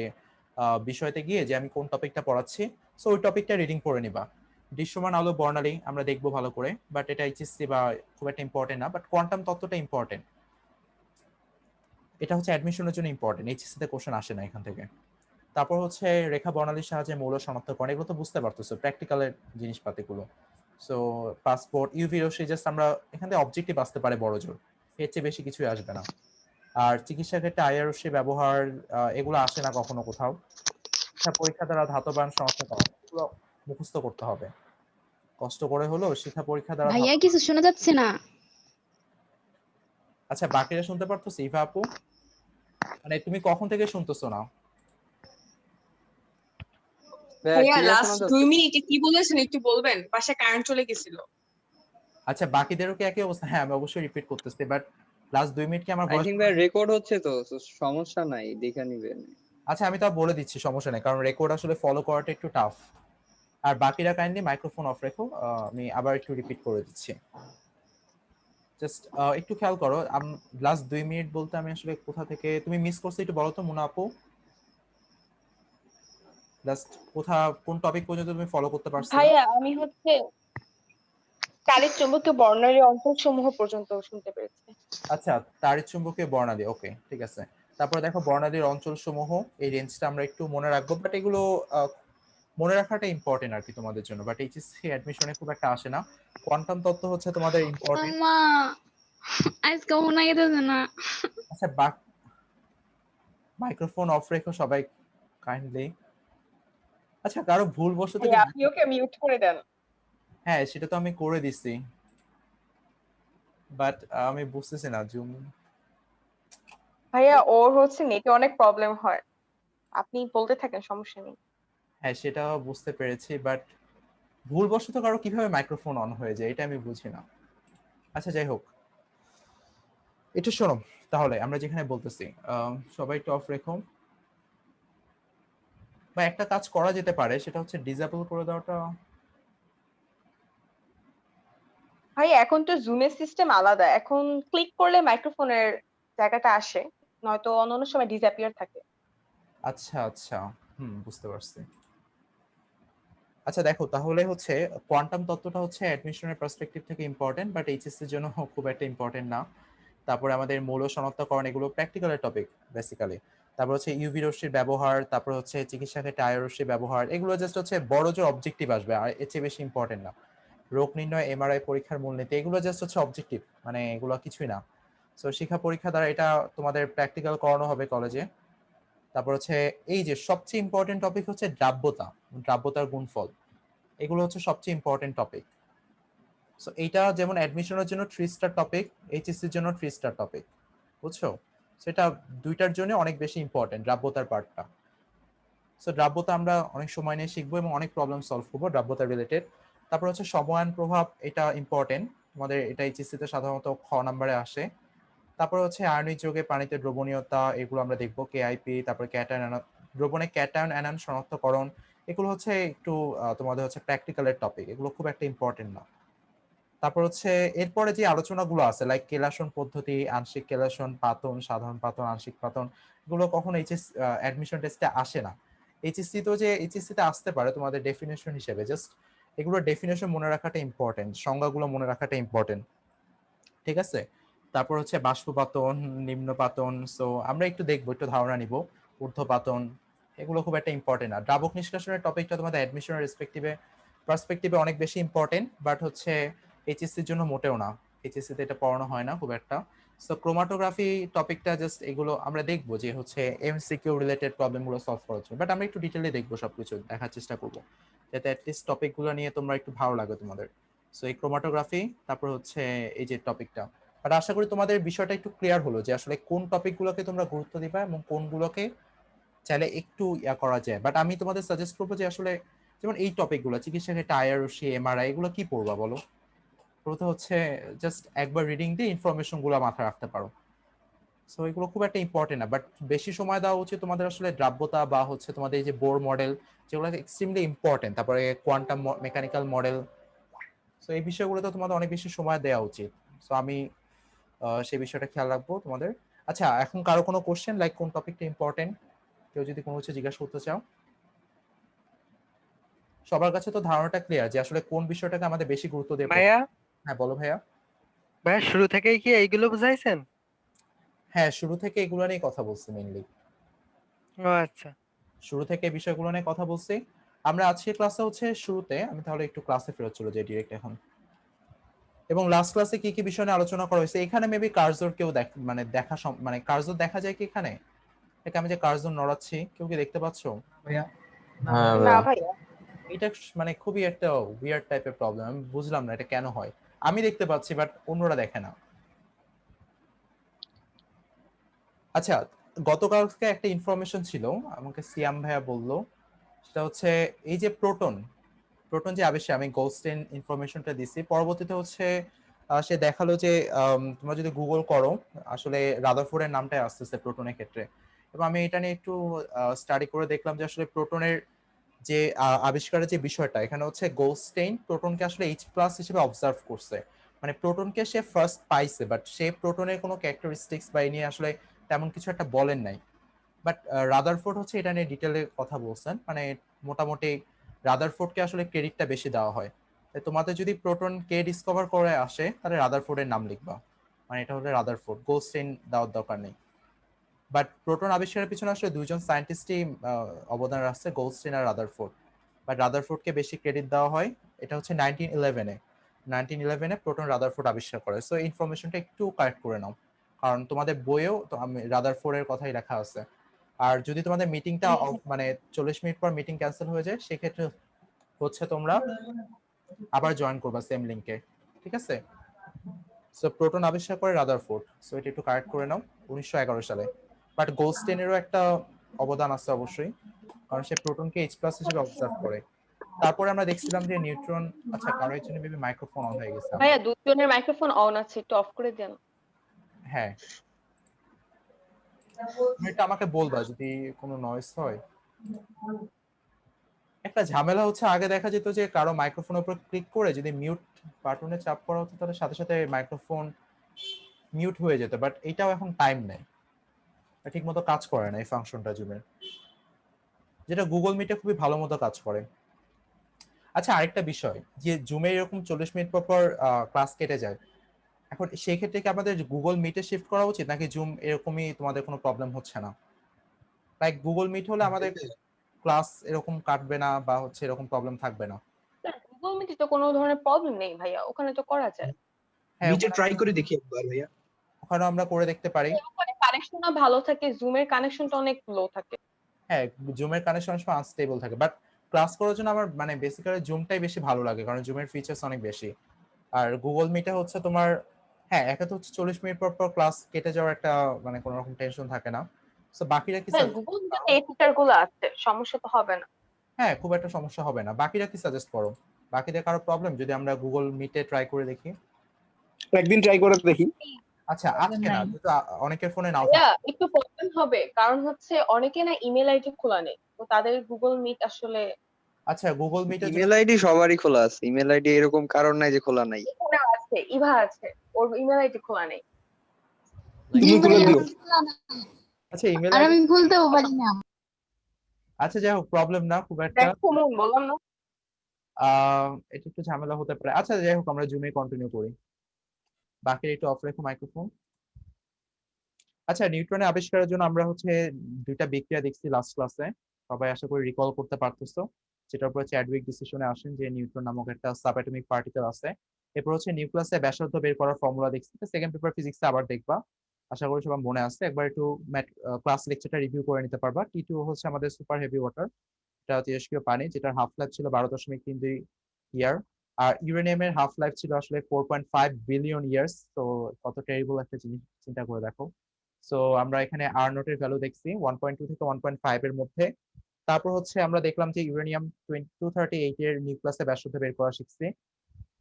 বিষয়তে গিয়ে যে আমি কোন টপিকটা পড়াচ্ছি, সো ওই টপিকটা রিডিং করে নিবা। দৃশ্যমান আলো বর্ণালী আমরা দেখবো ভালো করে, বাট এটা এইচএসসি বা খুব একটা ইম্পর্টেন্ট না, বাট কোয়ান্টাম তত্ত্বটা ইম্পর্টেন্ট, এটা হচ্ছে অ্যাডমিশনের জন্য ইম্পর্টেন্ট, এইচএসসি তে কোশ্চেন আসে না এখান থেকে। তারপর হচ্ছে রেখা বর্ণালীর সাহায্যে মৌল শনাক্তকরণ, এগুলো তো বুঝতে পারতেছো প্র্যাকটিক্যালের জিনিসপাতিগুলো। সো পাসপোর্ট, ইউভি রশ্মি, জাস্ট আমরা এখান থেকে অবজেক্টিভ আসতে পারে বড় জোর, এর চেয়ে বেশি কিছুই আসবে না। আর চিকিৎসা ক্ষেত্রে আইআর রশ্মি ব্যবহার, এগুলো আসে না কখনো কোথাও। পরীক্ষা দ্বারা ধাতবায়ন শনাক্ত করা, এগুলো মুখস্থ করতে হবে, কষ্ট করে হলো শিক্ষা পরীক্ষা দ্বারা ভাইয়া কিছু শোনা যাচ্ছে না। আচ্ছা বাকিরা শুনতে পারতেছো ইভা আপু? মানে তুমি কখন থেকে শুনতেছো না? ভাইয়া ক্লিয়ার শোনা লাস্ট 2 যাচ্ছে? মিনিটে কি বলেছেন একটু বলবেন? পাশে কারেন্ট চলে গেছিল। আচ্ছা বাকিদেরও কি একই অবস্থা? হ্যাঁ আমি অবশ্যই রিপিট করতেছি, বাট লাস্ট 2 মিনিট কি আমার আই ভয়েস? থিঙ্ক ভাই রেকর্ড হচ্ছে তো, so সমস্যা নাই, দেখে নিবেন। আচ্ছা আমি তা বলে দিচ্ছি, সমস্যা নেই, কারণ রেকর্ড আসলে ফলো করাটা একটু টাফ। আর বাকিরা কাইন্ডলি মাইক্রোফোন অফ রেখো, আমি আবার একটু রিপিট করে দিচ্ছি। জাস্ট একটু খেয়াল করো, লাস্ট 2 মিনিট বলতে আমি আসলে কোথা থেকে তুমি মিস করছো একটু বলো তো মুনা আপু, লাস্ট কোন টপিক পর্যন্ত তুমি ফলো করতে পারছো? ভাইয়া আমি হচ্ছে তাড়িৎ চুম্বকীয় বর্ণালীর অঞ্চলসমূহ পর্যন্ত শুনতে পেরেছি। আচ্ছা তাড়িৎচুম্বকীয় বর্ণালী, ওকে ঠিক আছে। তারপরে দেখো বর্ণালীর অঞ্চল সমূহ, এই রেঞ্জটা আমরা একটু মনে রাখবো, বাট এগুলো মনে রাখাটা ইম্পর্টেন্ট আর কি তোমাদের জন্য, বাট এইচএসসি অ্যাডমিশনে খুব একটা আসে না। কোয়ান্টাম তত্ত্ব হচ্ছে তোমাদের ইম্পর্টেন্ট। মা আজকে মনে গেছে না। আচ্ছা মাইক্রোফোন অফ রেখো সবাই কাইন্ডলি। আচ্ছা কারো ভুল বশত কি? ভাইয়া আপনি ওকে মিউট করে দেন। হ্যাঁ সেটা তো আমি করে দিছি, বাট আমি বুঝতেছি না জুম। ভাইয়া ওর হচ্ছে নেটে অনেক প্রবলেম হয়, আপনি বলতে থাকেন, সমস্যা নেই। হ্যাঁ সেটা বুঝতে পেরেছি, বাট ভুলবশত কারো কিভাবে মাইক্রোফোন অন হয়ে যায় এটা আমি বুঝি না। আচ্ছা যাই হোক, একটু শোনো তাহলে আমরা যেখানে বলতেছি, সবাই একটু অফ রেখো, বা একটা কাজ করা যেতে পারে সেটা হচ্ছে ডিসেবল করে দেওয়াটা। ভাই এখন তো জুমের সিস্টেম আলাদা, এখন ক্লিক করলে মাইক্রোফোনের জায়গাটা আসে, নয়তো অন্য সময় ডিসঅ্যাপিয়ার থাকে। আচ্ছা আচ্ছা, বুঝতে পারছি। আচ্ছা দেখো তাহলে হচ্ছে কোয়ান্টাম তত্ত্বটা হচ্ছে অ্যাডমিশনের পার্সপেক্টিভ থেকে ইম্পর্টেন্ট, বাট এইচএসসি এর জন্য খুব একটা ইম্পর্টেন্ট না। তারপরে আমাদের মৌল শনাক্তকরণ, এগুলো প্র্যাকটিক্যালের টপিক বেসিক্যালি। তারপর হচ্ছে ইউভি রশ্মির ব্যবহার, তারপর হচ্ছে চিকিৎসা ক্ষেত্রে আয় রশ্মির ব্যবহার, এগুলো জাস্ট হচ্ছে বড় যে অবজেক্টিভ আসবে আর এর চেয়ে বেশি ইম্পর্টেন্ট না। রোগ নির্ণয়, এমআরআই পরীক্ষার মূলনীতি, এগুলো জাস্ট হচ্ছে অবজেক্টিভ, মানে এগুলো কিছুই না। সো শিক্ষা পরীক্ষা দ্বারা এটা তোমাদের প্র্যাকটিক্যাল করানো হবে কলেজে। তারপর হচ্ছে এই যে সবচেয়ে ইম্পর্টেন্ট টপিক হচ্ছে দ্রাব্যতা, দ্রাব্যতার গুণফল, এগুলো হচ্ছে সবচেয়ে ইম্পর্টেন্ট টপিক। সো এইটা যেমন অ্যাডমিশনের জন্য 3 স্টার টপিক, এইচএসসির জন্য 3 স্টার টপিক, বুঝছো? সেটা দুইটার জন্য অনেক বেশি ইম্পর্টেন্ট দ্রাব্যতার পার্টটা। সো দ্রাব্যতা আমরা অনেক সময় নিয়ে শিখবো এবং অনেক প্রবলেম সলভ করবো দ্রাব্যতা রিলেটেড। তারপর হচ্ছে সময়ায়ন প্রভাব, এটা ইম্পর্টেন্ট তোমাদের, এটা এইচএসসি তে সাধারণত খ নাম্বারে আসে। তারপর হচ্ছে আয়নিক যৌগে পানিতে দ্রবণীয়তা, এগুলো আমরা দেখবো, কেআইপি, তারপর ক্যাটায়ন, দ্রবণে ক্যাটায়ন অ্যানায়ন শনাক্তকরণ, এগুলো হচ্ছে একটু তোমাদের হচ্ছে প্র্যাকটিক্যালের টপিক, এগুলো খুব একটা ইম্পর্টেন্ট না। তারপর হচ্ছে এরপরে যে আলোচনাগুলো আছে লাইক কেলাসন পদ্ধতি, আংশিক কেলাসন, পাতন, সাধারণ পাতন, আংশিক পাতন, এগুলো কখনো এইচএস অ্যাডমিশন টেস্টে আসে না। এইচএসসি তো যে এইচএসসি তে আসতে পারে তোমাদের ডেফিনেশন হিসেবে, জাস্ট এগুলো ডেফিনেশন মনে রাখাটা ইম্পর্টেন্ট, সংজ্ঞাগুলো মনে রাখাটা ইম্পর্টেন্ট, ঠিক আছে? তারপর হচ্ছে বাষ্পপাতন, নিম্নপাতন, সো আমরা একটু দেখবো, একটু ধারণা নিব, ঊর্ধ্বপাতন, এগুলো খুব একটা ইম্পর্টেন্ট না। দ্রাবক নিষ্কাশনের টপিকটা তোমাদের অ্যাডমিশনের পার্সপেক্টিভে অনেক বেশি ইম্পর্টেন্ট, বাট হচ্ছে এইচএসসির জন্য মোটেও না, এইচএসসি তে এটা পড়ানো হয় না খুব একটা। সো ক্রোমাটোগ্রাফি টপিকটা জাস্ট এগুলো আমরা দেখবো যে হচ্ছে এমসিকিউ রিলেটেড প্রবলেমগুলো সলভ করার জন্য, বাট আমরা একটু ডিটেইলে দেখবো, সবকিছু দেখার চেষ্টা করবো যাতে অ্যাটলিস্ট টপিকগুলো নিয়ে তোমরা একটু ভালো লাগে তোমাদের। সো এই ক্রোমাটোগ্রাফি, তারপর হচ্ছে এই যে টপিকটা, আর আশা করি তোমাদের বিষয়টা একটু ক্লিয়ার হলো যে আসলে কোন টপিকগুলোকে তোমরা গুরুত্ব দিবা এবং কোনগুলোকে চাইলে একটু ইয়া করা যায়। বাট আমি তোমাদের সাজেস্ট করবো যে আসলে যেমন এই টপিকগুলো চিকিৎসা ক্ষেত্রে আইআরওসি, এমআরআই, এগুলো কি পড়বা বলো? প্রথম হচ্ছে জাস্ট একবার রিডিং দিয়ে ইনফরমেশন গুলো মাথায় রাখতে পারো। সো এগুলো খুব একটা ইম্পর্টেন্ট না, বাট বেশি সময় দেওয়া উচিত তোমাদের আসলে দ্রাব্যতা বা হচ্ছে তোমাদের এই যে বোর মডেল, যেগুলো এক্সট্রিমলি ইম্পর্টেন্ট, তারপরে কোয়ান্টাম মেকানিক্যাল মডেল, সো এই বিষয়গুলোতে তোমাদের অনেক বেশি সময় দেওয়া উচিত। সো আমি সেই বিষয়টা খেয়াল রাখবো তোমাদের। আচ্ছা, এখন কারো কোনো কোশ্চেন লাইক কোন টপিকটা ইম্পর্টেন্ট, কেউ যদি কোনো কিছু জিজ্ঞাসা করতে চাও? সবার কাছে তো ধারণাটা ক্লিয়ার যে আসলে কোন বিষয়টাকে আমাদের বেশি গুরুত্ব দেব। ভাইয়া হ্যাঁ বলো ভাইয়া। ভাইয়া শুরু থেকেই কি এইগুলো বুঝাইছেন? হ্যাঁ, শুরু থেকে এগুলো নিয়ে কথা বলছি মেইনলি, ও আচ্ছা। শুরু থেকে এই বিষয়গুলো নিয়ে কথা বলছি আমরা। আজকে ক্লাসে হচ্ছে শুরুতে আমি তাহলে একটু ক্লাসে ফেরত চলে যাই ডিরেক্ট এখন। এবং লাস্ট ক্লাসে কি কি বিষয় নিয়ে আলোচনা করা হয়েছে, এখানে মেবি কার্সর কেউ মানে দেখা মানে কার্সর দেখা যায় কি এখানে? এটা আমি যে কার্সর নড়াচ্ছি, কেউ কি দেখতে পাচ্ছো? ভাইয়া না ভাইয়া, এটা মানে খুবই একটা উইয়ার্ড টাইপের প্রবলেম, আমি বুঝলাম না এটা কেন হয়। আমি দেখতে পাচ্ছি বাট অন্যরা দেখে না। আচ্ছা, গতকালকে একটা ইনফরমেশন ছিল, আমাকে সিয়াম ভাইয়া বললো, সেটা হচ্ছে এই যে প্রোটন, প্রোটন যে আবিষ্কার, আমি গোল্ডস্টেইন ইনফরমেশনটা দিছি, পরবর্তীতে হচ্ছে সে দেখালো যে তোমরা যদি গুগল করো আসলে রাদারফোর্ডের নামটাই আসতেছে প্রোটনের ক্ষেত্রে। এবং আমি এটা নিয়ে একটু স্টাডি করে দেখলাম যে আসলে প্রোটনের যে আবিষ্কারের যে বিষয়টা, এখানে হচ্ছে গোল্ডস্টেইন প্রোটনকে আসলে H+ হিসেবে অবজার্ভ করছে, মানে প্রোটনকে সে ফার্স্ট পাইছে, বাট সে প্রোটনের কোনো ক্যারেক্টারিস্টিক্স বা এই নিয়ে আসলে তেমন কিছু একটা বলেন নাই। বাট রাদারফোর্ড হচ্ছে এটা নিয়ে ডিটেলে কথা বলছেন, মানে মোটামুটি রাদারফোর্ডকে আসলে ক্রেডিটটা বেশি দেওয়া হয়। তাই তোমাদের যদি প্রোটন কে ডিসকভার করে আসে তাহলে রাদারফোর্ডের নাম লিখবা, মানে এটা হলো রাদারফোর্ড, গোল্ডস্টেইন দেওয়ার দরকার নেই। বাট প্রোটন আবিষ্কারের পিছনে আসলে দুইজন সায়েন্টিস্টই অবদান রাখছে, গোল্ডস্টেইন আর রাদারফোর্ড। বাট রাদারফোর্ডকে বেশি ক্রেডিট দেওয়া হয়, এটা হচ্ছে 1911-এ প্রোটন রাদারফোর্ড আবিষ্কার করে। সো এই ইনফরমেশনটা একটু কারেক্ট করে নাও, কারণ তোমাদের বইয়েও তো আমি রাদারফোর্ডের কথাই লেখা আছে। আর যদি তোমাদের মিটিংটা মানে 40 মিনিট পর মিটিং ক্যান্সেল হয়ে যায়, সেক্ষেত্রে হচ্ছে তোমরা আবার জয়েন করবা সেম লিংকে, ঠিক আছে? সো প্রোটন আবিষ্কার করে রাদারফোর্ড, সো এটা একটু কারেক্ট করে নাও, 1911 সালে। বাট গোল্ডস্টেইনেরও একটা অবদান আছে অবশ্যই, কারণ সে প্রোটনকে H+ হিসেবে অবজার্ভ করে। তারপরে আমরা দেখছিলাম যে নিউট্রন, আচ্ছা কারো একজনের মেবি মাইক্রোফোন অন হয়ে গেছে। ভাইয়া দুজনের মাইক্রোফোন অন আছে, একটু অফ করে দেন। হ্যাঁ, তুমি এটা আমাকে বলবা যদি কোনো নয়েজ হয়। একটা ঝামেলা হচ্ছে, আগে দেখা যেত যে কারো মাইক্রোফোনের উপর ক্লিক করে যদি মিউট বাটনে চাপ করা হতো তাহলে সাথে সাথে মাইক্রোফোন মিউট হয়ে যেত, বাট এটাও এখন টাইম নেই, ঠিক মতো কাজ করে না এই ফাংশনটা জুমের, যেটা গুগল মিটে খুবই ভালো মতো কাজ করে। আচ্ছা, আরেকটা বিষয়, যে জুমে এরকম 40 মিনিট পর পর ক্লাস কেটে যায়, এখন সেই ক্ষেত্রে কি আমাদের গুগল মিটে শিফট করা উচিত নাকি জুম এরকমই তোমাদের কোনো প্রবলেম হচ্ছে না? লাইক গুগল মিট হলে আমাদের ক্লাস এরকম কাটবে না বা হচ্ছে এরকম প্রবলেম থাকবে না। গুগল মিটে তো কোনো ধরনের প্রবলেম নেই ভাইয়া, ওখানে তো করা যায়। হ্যাঁ নিচে ট্রাই করে দেখি একবার ভাইয়া। ওখানে আমরা করে দেখতে পারি। ওখানে কানেকশনও ভালো থাকে, জুমের কানেকশনটা অনেক লো থাকে। হ্যাঁ জুমের কানেকশন অনেক সময় আনস্টেবল থাকে, বাট ক্লাস করার জন্য আমার মানে বেসিক্যালি জুমটাই বেশি ভালো লাগে, কারণ জুমের ফিচার্স অনেক বেশি। আর গুগল মিটে হচ্ছে তোমার হ্যাঁ একা তো হচ্ছে 40 মিনিট পর পর ক্লাস কেটে যাওয়ার একটা মানে কোনো রকম টেনশন থাকে না। সো বাকিরা কি হ্যাঁ, গুগল মিটে এই ফিচার গুলো আছে, সমস্যা তো হবে না। হ্যাঁ খুব একটা সমস্যা হবে না। বাকিরা কি সাজেস্ট করো? বাকিদের কারো প্রবলেম যদি আমরা গুগল মিটে ট্রাই করে দেখি? একদিন ট্রাই করে দেখি। আচ্ছা আজকে না, যেহেতু অনেকের ফোনে নাও ভাইয়া একটু প্রবলেম হবে, কারণ হচ্ছে অনেকে না ইমেল আইডি খোলা নেই, তো তাদের গুগল মিট আসলে আচ্ছা গুগল মিটের ইমেল আইডি সবারই খোলা আছে, ইমেল আইডি এরকম কারণ নাই যে খোলা নাই। এখানে আছে, ইভা আছে, ওর ইমেল আইডি খোলা নেই। তুমি খুলে দিও। আচ্ছা ইমেল আর আইডি আমি খুলতেও পারি না। আচ্ছা যাই হোক প্রবলেম না খুব একটা। দেখো মন বললাম না। এটা একটু ঝামেলা হতে পারে। আচ্ছা যাই হোক আমরা জুমে কন্টিনিউ করি, বাকি একটু অফ রেখো মাইক্রোফোন। আচ্ছা নিউটনের আবিষ্কারের জন্য আমরা হচ্ছে দুইটা বিক্রিয়া দেখছি লাস্ট ক্লাসে, সবাই আশা করি রিকল করতে পারতেছো, যেটার উপরে চ্যাডউইক ডিসিশনে আসেন যে নিউট্রন নামক একটা সাবঅ্যাটমিক পার্টিকেল আছে। এরপর হচ্ছে নিউক্লিয়াসে ব্যাসার্ধ বের করার ফর্মুলা দেখছি, সেকেন্ড পেপার ফিজিক্সে আবার দেখবা, আশা করি সবার মনে আছে। একবার একটু ক্লাস লেকচারটা রিভিউ করে নিতে পারবা। টি2 হচ্ছে আমাদের সুপার হেভি ওয়াটার, এটা তেজস্ক্রিয় পানি, যেটার হাফ লাইফ ছিল 12.32 ইয়ার। আর ইউরেনিয়ামের হাফ লাইফ ছিল আসলে 4.5 বিলিয়ন ইয়ার্স। তো কত টেরিবল একটা জিনিস চিন্তা করে দেখো। সো আমরা এখানে আর নোট এর ভ্যালু দেখছি 1.2 থেকে 1.5 এর মধ্যে। তারপর হচ্ছে আমরা দেখলাম যে ইউরেনিয়াম 238 এর নিউক্লিয়াসে ব্যাসার্ধ বের করা শিখছি।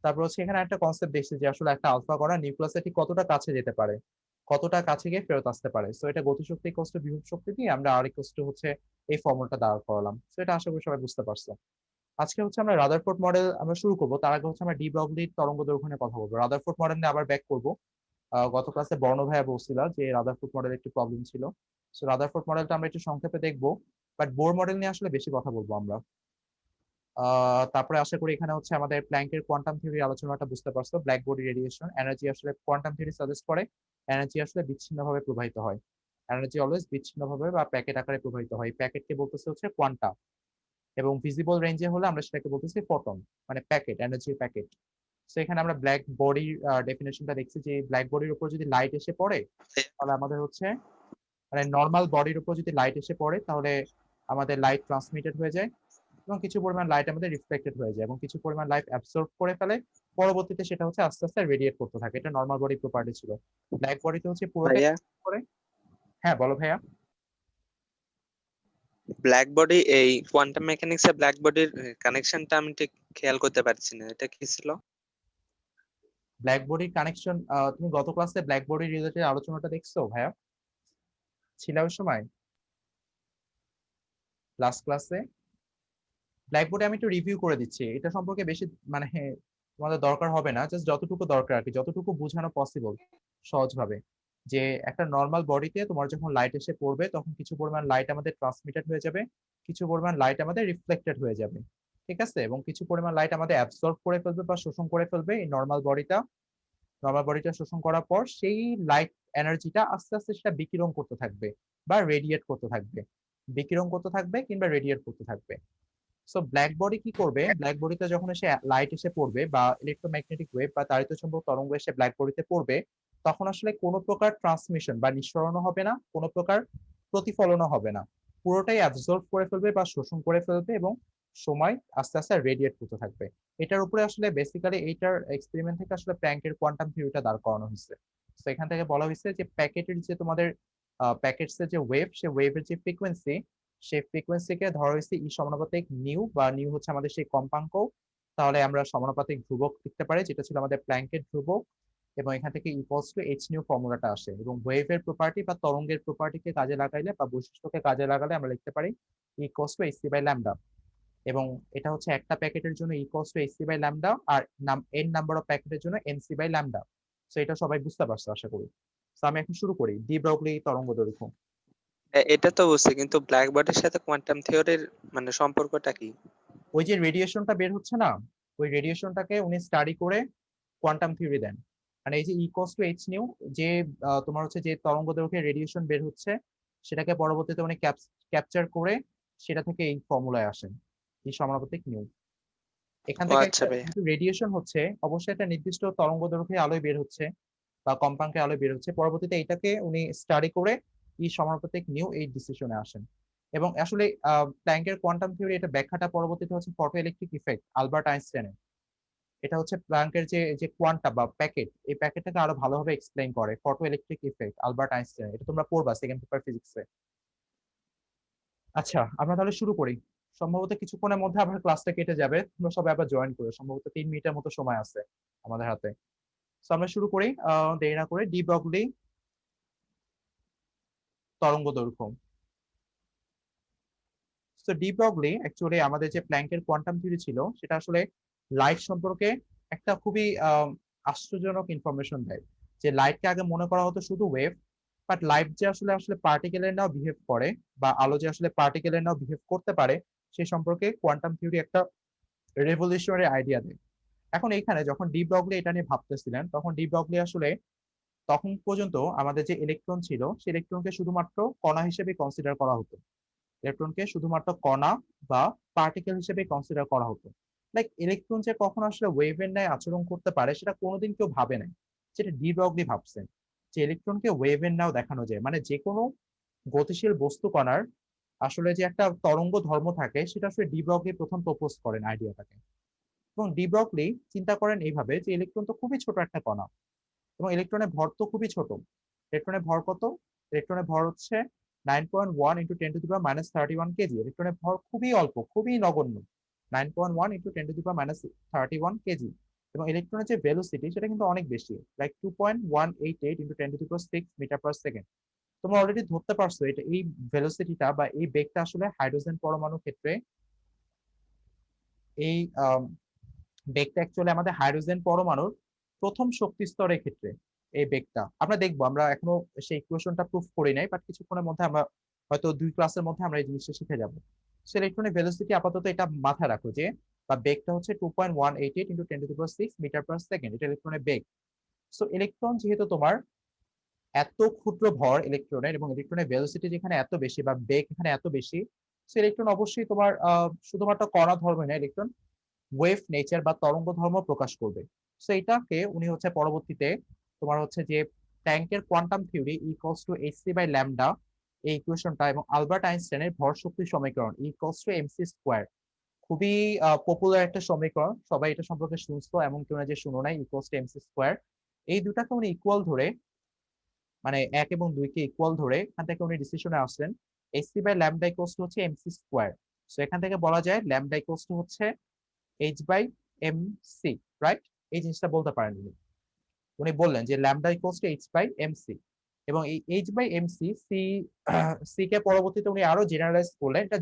তারপর হচ্ছে এখানে একটা কনসেপ্ট দেখছি যে আসলে একটা আলফা কণা নিউক্লিয়াসে ঠিক কতটা কাছে যেতে পারে, কতটা কাছে গিয়ে ফেরত আসতে পারে। সো এটা গতিশক্তি ইকুয়ালস টু বিভব শক্তি দিয়ে আমরা আর ইকুয়ালস টু হচ্ছে এই ফর্মুলাটা দাঁড় করালাম। সো এটা আশা করি সবাই বুঝতে পারছো। আজকে হচ্ছে আমরা রাদারফোর্ড মডেল আমরা শুরু করব, তার আগে হচ্ছে আমরা ডি ব্রগলির তরঙ্গ দৈর্ঘ্য নিয়ে কথা বলবো। রাদারফোর্ড মডেল নিয়ে আবার ব্যাক করবো। গত ক্লাসে বর্ণ ভাইয়া বলছিল যে রাদারফোর্ড মডেল একটু প্রবলেম ছিল, সো রাদারফোর্ড মডেলটা আমরা একটু সংক্ষেপে দেখবো, বাট বোর মডেল নিয়ে আসলে বেশি কথা বলবো আমরা। তারপরে আশা করি এখানে হচ্ছে আমাদের প্ল্যাঙ্কের কোয়ান্টাম থিওরি আলোচনাটা বুঝতে পারছো। ব্ল্যাক বডি রেডিয়েশন এনার্জি আসলে কোয়ান্টাম থিওরি সাজেস্ট করে এনার্জি আসলে বিচ্ছিন্নভাবে প্রবাহিত হয়, এনার্জি অলওয়েজ বিচ্ছিন্নভাবে বা প্যাকেট আকারে প্রবাহিত হয়। প্যাকেটকে বলতেছে হচ্ছে কোয়ান্টা, এবং ভিজিবল রেঞ্জে হলে আমরা সেটাকে বলতেছি ফোটন, মানে প্যাকেট, এনার্জি প্যাকেট। তো এখানে আমরা ব্ল্যাক বডির ডেফিনেশনটা দেখছি যে ব্ল্যাক বডির উপর যদি লাইট এসে পড়ে তাহলে আমাদের হচ্ছে মানে নর্মাল বডির উপর যদি লাইট এসে পড়ে তাহলে আমাদের লাইট ট্রান্সমিটেড হয়ে যায়, এবং কিছু পরিমাণ লাইট আমাদের রিফ্লেক্টেড হয়ে যায়, এবং কিছু পরিমাণ লাইট অ্যাবসর্ব করে ফেলে, পরবর্তীতে সেটা হচ্ছে আস্তে আস্তে রেডিয়েট করতে থাকে। এটা নর্মাল বডি প্রপার্টি ছিল। ব্ল্যাক বডিতে হচ্ছে পুরোটাই ভাইয়া করে। হ্যাঁ বলো ভাইয়া। ব্ল্যাক বডি এই কোয়ান্টাম মেকানিক্সে ব্ল্যাক বডির কানেকশনটা আমি ঠিক খেয়াল করতে পারছি না, এটা কি ছিল? ব্ল্যাক বডির কানেকশন তুমি গত ক্লাসে ব্ল্যাক বডি রিলেটেড আলোচনাটা দেখছো ভাইয়া? ছিল ওই সময় লাস্ট ক্লাসে? ব্ল্যাক বডি আমি একটু রিভিউ করে দিচ্ছি, এটা সম্পর্কে বেশি মানে তোমাদের দরকার হবে না, জাস্ট যতটুকু দরকার আর কি, যতটুকু বোঝানো পসিবল সহজভাবে। যে একটা নর্মাল বডিতে তোমার যখন লাইট এসে পড়বে তখন কিছু পরিমাণ লাইট আমাদের ট্রান্সমিটেড হয়ে যাবে, কিছু পরিমাণ লাইট আমাদের রিফ্লেক্টেড হয়ে যাবে, ঠিক আছে, এবং কিছু পরিমাণ লাইট আমাদের অ্যাবসর্ব করে ফেলবে বা শোষণ করে ফেলবে এই নর্মাল বডিটা শোষণ করার পর সেই লাইট এনার্জিটা আস্তে আস্তে সেটা বিকিরণ করতে থাকবে বা রেডিয়েট করতে থাকবে, বিকিরণ করতে থাকবে কিংবা রেডিয়েট করতে থাকবে। সো ব্ল্যাক বডি কি করবে, ব্ল্যাক বডিতে যখন এসে লাইট এসে পড়বে বা ইলেকট্রোম্যাগনেটিক ওয়েভ বা তাড়িত চুম্বক তরঙ্গ এসে ব্ল্যাক বডিতে পড়বে, তখন আসলে কোনো প্রকার ট্রান্সমিশন বা নিঃসরণও হবে না, কোনো প্রকার প্রতিফলনও হবে না, পুরোটাই অ্যাবজর্ব করে ফেলবে বা শোষণ করে ফেলবে এবং সময় আস্তে আস্তে রেডিয়েট করতে থাকবে। এটার উপরে আসলে বেসিক্যালি এইটার এক্সপেরিমেন্ট থেকে আসলে প্ল্যাঙ্কের কোয়ান্টাম থিওরিটা দাঁড় করানো হয়েছে। তো এখান থেকে বলা হয়েছে যে প্যাকেটের যে তোমাদের প্যাকেটসের যে ওয়েভ, সেই ওয়েভের যে ফ্রিকোয়েন্সি, সেই ফ্রিকোয়েন্সিকে ধরা হয়েছে ই সমানুপাতিক নিউ, বা নিউ হচ্ছে আমাদের সেই কম্পাঙ্ক, তাহলে আমরা সমানুপাতিক ধ্রুবক লিখতে পারি, যেটা ছিল আমাদের প্ল্যাঙ্কের ধ্রুবক, এবং এখান থেকে ইকুয়ালস টু এইচ নিউ ফর্মুলাটা আসে। এবং ওয়েভের প্রপার্টি বা তরঙ্গের প্রপার্টিকে কাজে লাগাইলে বা বৈশিষ্ট্যকে কাজে লাগালে আমরা লিখতে পারি equals to H C by lambda, এবং এটা হচ্ছে একটা প্যাকেটের জন্য equals to H C by lambda, আর এন নাম্বার অফ প্যাকেটের জন্য N C by lambda. So এটা সবাই বুঝতে পারছো আশা করি। তো আমি এখন শুরু করি ডি ব্রগলি তরঙ্গ দৈর্ঘ্য। এটা তো বুঝছি, কিন্তু ব্ল্যাক বডির সাথে কোয়ান্টাম থিওরির মানে সম্পর্কটা কি? ওই যে রেডিয়েশনটা বের হচ্ছে না, ওই রেডিয়েশনটাকে উনি স্টাডি করে কোয়ান্টাম থিওরি দেন। মানে এই যে ইকুয়ালস টু এইচ নিউ, যে তোমার হচ্ছে যে তরঙ্গ দৈর্ঘ্যের রেডিয়েশন বের হচ্ছে সেটাকে পরবর্তীতে উনি ক্যাপচার করে সেটা থেকে এই ফর্মুলায় আসেন, এই সমানুপাতিক নিউ। এখান ও থেকে আচ্ছা ভাইয়া। রেডিয়েশন হচ্ছে অবশ্যই একটা নির্দিষ্ট তরঙ্গ দৈর্ঘ্যে আলোয় বের হচ্ছে বা কম্পাঙ্কে আলোয় বের হচ্ছে, পরবর্তীতে এটাকে উনি স্টাডি করে এই সমানুপাতিক নিউ এই ডিসিশনে আসেন। এবং আসলে প্ল্যাঙ্কের কোয়ান্টাম থিওরি এটা ব্যাখ্যাটা পরবর্তীতে হচ্ছে ফটো ইলেকট্রিক ইফেক্ট আলবার্ট আইনস্টাইনের। এটা হচ্ছে প্ল্যাঙ্কের যে যে কোয়ান্টা বা প্যাকেট, এই প্যাকেটটাকে আরো ভালোভাবে এক্সপ্লেইন করে photo electric effect Albert Einstein. এটা তোমরা পড়বা সেকেন্ড পেপার ফিজিক্সে। আচ্ছা আমরা তাহলে শুরু করি। সম্ভবত কিছুক্ষণের মধ্যে আবার ক্লাসটা কেটে যাবে, তোমরা সবাই আবার জয়েন করো, সম্ভবত 3 মিনিটের মতো সময় আছে আমাদের হাতে। তো আমরা শুরু করি দেরি না করে। ডি ব্রগলি তরঙ্গ দৈর্ঘ্য। তো ডি ব্রগলি অ্যাকচুয়ালি আমাদের যে প্ল্যাঙ্কের কোয়ান্টাম থিওরি ছিল সেটা আসলে লাইট সম্পর্কে একটা খুবই আশ্চর্যজনক ইনফরমেশন দেয়। যে লাইটকে আগে মনে করা হতো শুধু ওয়েভ, বাট লাইট যে আসলে আসলে পার্টিকেলের নাও বিহেভ করে বা আলো যে আসলে পার্টিকেলের নাও বিহেভ করতে পারে সেই সম্পর্কে কোয়ান্টাম থিওরি একটা রেভলিউশনারি আইডিয়া দেয়। এখন এইখানে যখন ডি ব্রগলি এটা নিয়ে ভাবতেছিলেন তখন ডি ব্রগলি আসলে তখন পর্যন্ত আমাদের যে ইলেকট্রন ছিল সেই ইলেকট্রনকে শুধুমাত্র কণা হিসেবে কনসিডার করা হতো, ইলেকট্রনকে শুধুমাত্র কণা বা পার্টিকেল হিসেবে কনসিডার করা হতো। লাইক ইলেকট্রন যে কখনো আসলে ওয়েভের ন্যায় আচরণ করতে পারে সেটা কোনোদিন কেউ ভাবে নাই, যেটা ডি ব্রগলি ভাবছেন যে ইলেকট্রনকে ওয়েভের ন্যায় দেখানো যায়, মানে যে কোনো গতিশীল বস্তু কণার আসলে যে একটা তরঙ্গ ধর্ম থাকে সেটা আসলে ডি ব্রগলি প্রথম প্রপোজ করেন আইডিয়াটাকে। এবং ডি ব্রগলি চিন্তা করেন এইভাবে যে ইলেকট্রন তো খুবই ছোট একটা কণা এবং ইলেকট্রনের ভর তো খুবই ছোট। ইলেকট্রনের ভর কত? ইলেকট্রনের ভর হচ্ছে 9.1 × 10⁻31 কেজি। ইলেকট্রনের ভর খুবই অল্প, খুবই নগণ্য, 9.1 × 10⁻31 কেজি। এবং ইলেকট্রনের যে ভেলোসিটি সেটা কিন্তু অনেক বেশি, লাইক 2.188 × 10⁶ মিটার পার সেকেন্ড। তোমরা অলরেডি ধরতে পারছো এটা এই ভেলোসিটিটা বা এই বেগটা আসলে হাইড্রোজেন পরমাণুর ক্ষেত্রে এই বেগটা অ্যাকচুয়ালি আমাদের হাইড্রোজেন পরমাণুর প্রথম শক্তি স্তরের ক্ষেত্রে এই বেগটা আমরা দেখবো। আমরা এখনো সেই ইকুয়েশনটা প্রুফ করি নাই, বাট কিছুক্ষণের মধ্যে আমরা হয়তো 2 ক্লাসের মধ্যে আমরা এই জিনিসটা শিখে যাব। সো ইলেকট্রনের ভেলোসিটি আপাতত এটা মাথায় রাখো যে বা বেগটা হচ্ছে 2.188 × 10⁶ মিটার পার সেকেন্ড, এটা ইলেকট্রনের বেগ। সো ইলেকট্রন যেহেতু তোমার এত ক্ষুদ্র ভর ইলেকট্রনের এবং ইলেকট্রনের ভেলোসিটি যেখানে এত বেশি বা বেগ এখানে এত বেশি, সো ইলেকট্রন অবশ্যই তোমার শুধুমাত্র কণা ধর্ম না, ইলেকট্রন ওয়েভ নেচার বা তরঙ্গ ধর্ম প্রকাশ করবে। সো এটাকে উনি হচ্ছে পরবর্তীতে তোমার হচ্ছে যে প্ল্যাঙ্কের quantum theory equals to hc/λ এই ইকুয়েশনটা এবং আলবার্ট আইনস্টাইনের ভর শক্তি সমীকরণ ইকুয়ালস টু mc², খুবই পপুলার একটা সমীকরণ, সবাই এটা সম্পর্কে শুনছো এমন কেউ না যে শুনো নাই, ইকুয়ালস টু mc²। এই দুটাকে উনি ইকুয়াল ধরে মানে 1 এবং 2 কে ইকুয়াল ধরে এখান থেকে উনি ডিসিশনে আসলেন hc/λ ইকুয়ালস টু হচ্ছে mc²। সো এখান থেকে বলা যায় λ ইকুয়ালস টু হচ্ছে h/mc, রাইট? এই জিনিসটা বলতে পারেন উনি বললেন যে ল্যামডা ইকুয়ালস টু h/mc এবং এই h/mc সি কে পরবর্তীতে উনি আরো জেনারেলাইজ করলেন, এটা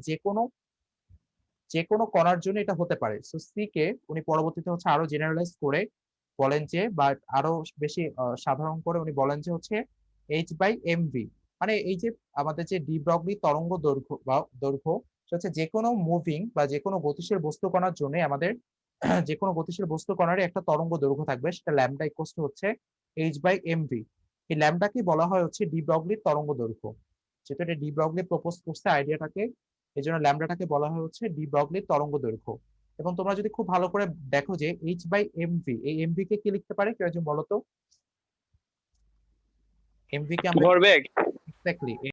যে কোনো কণার জন্য এটা হতে পারে। সো সি কে উনি পরবর্তীতে হচ্ছে আরো জেনারেলাইজ করে বলেন যে বা আরো বেশি সাধারণ করে উনি বলেন যে হচ্ছে h/mv, মানে এই যে আমাদের যে ডি ব্রগলি তরঙ্গ দৈর্ঘ্য সেটা হচ্ছে যে কোনো মুভিং বা যে কোনো গতিশীল বস্তু কণার জন্য আমাদের যে কোনো গতিশীল বস্তু কণারই একটা তরঙ্গ দৈর্ঘ্য থাকবে, সেটা ল্যামডা ইকুয়ালস টু হচ্ছে h/mv। এই ল্যামডাকে বলা হয় হচ্ছে ডি ব্রগলির তরঙ্গ দৈর্ঘ্য, যেটা এটা ডি ব্রগলি প্রপোজ করছে আইডিয়াটাকে, এই জন্য ল্যামডাটাকে বলা হয় হচ্ছে ডি ব্রগলির তরঙ্গ দৈর্ঘ্য। এবং তোমরা যদি খুব ভালো করে দেখো যে h/mv, এই mv কে কি লিখতে পারে কেউ একজন বলো তো? mv কে আমরা ভরবেগ। এক্স্যাক্টলি